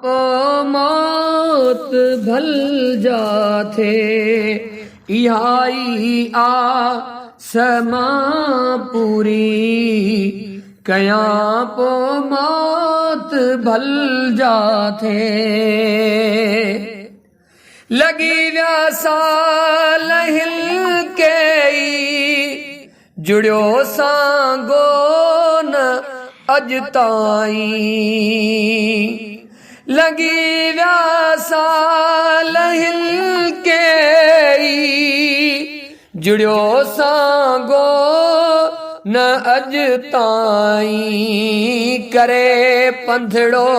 मौत भल जाथे इहाई आ समा पूरी कया पो मौत भल जाथे लगी व्यासा लहिल के जुड़ियो सांगो न अज ताई लगी व्यासा लहिल के जुड़ियो सांगो न अज ताई करे पंधड़ो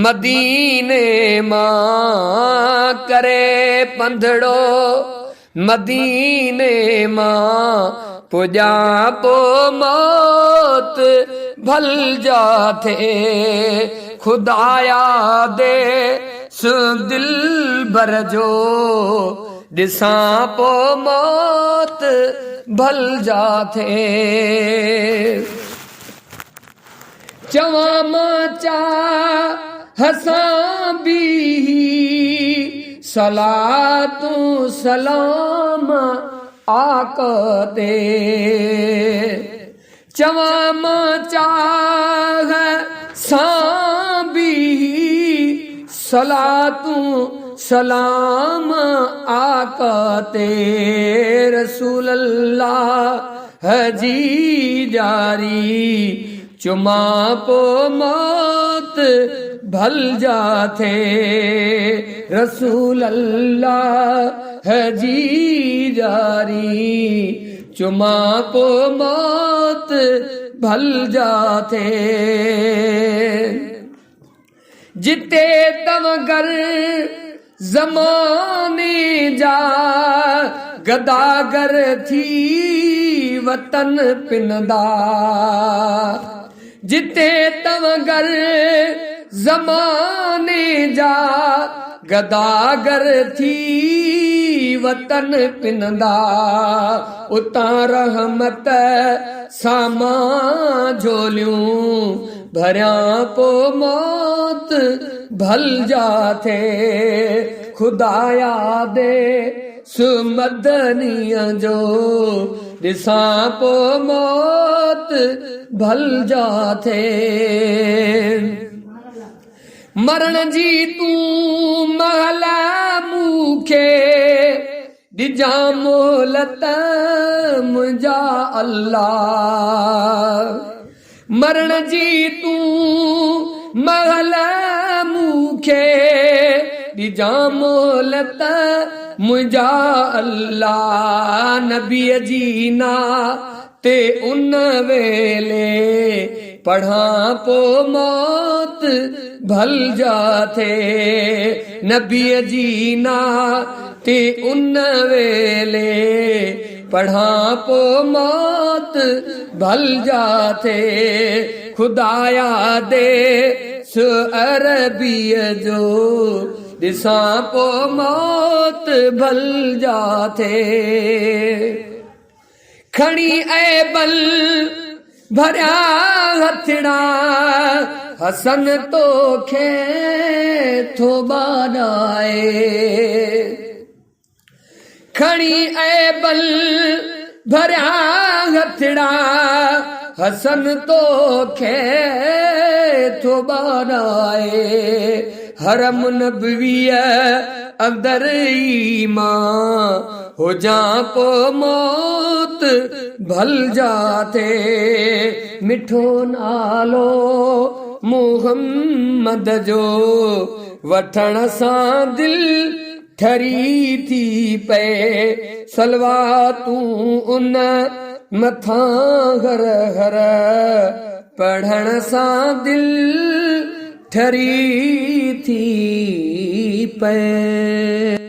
मदीने मां करे पंधड़ो मदीने मां पुजा पो मौत भल जाथे खुदाया दे सु दिल भर जो दिसा पो मौत भल जाथे चवा माचा हसा भी सलातु सलाम आकते चवा माचा सांबी सलातु सलाम आकते रसूल अल्लाह हजी जारी चुमा पो मौत भल जाथे रसूल अल्लाह हजी जारी चुमा पो मौत भल जाथे जिते तवगर जमाने जा गदागर थी वतन पिनदा जिते तवगर जमाने जा गदागर थी वतन पिनदा उतां रहमत सामा झोलियूं भरिया पो मौत भल जाथे खुदाया दे सुमदनिया जो दिसा पो मौत भल जाथे मरण जी तू महला मूखे दिजा मोहलत मुझा अल्लाह मरण जी तू महला मूखे दिजा मोहलत मुझा अल्लाह नबी जीना ते उन वेले पढ़ा पो मौत भल जाथे नबी जीना ते उन वेले पढ़ा पो मौत भल जाथे खुदाया दे सु अरबीअ जो दिसा पो मौत भल जाथे खणी ऐ बल भरिया हथड़ा हसन तो खे थो बानाए खणी ऐ बल भरिया हथड़ा हसन तो खे थो बानाए हरम नबवीअ अंदर ईमान हो जा पो मौत भल जाथे मिठो नालो मुहम्मद जो वठण सां दिल ठरी थी पे सलवा तू उन मथा हर हर पढ़ण सां दिल ठरी थी पे।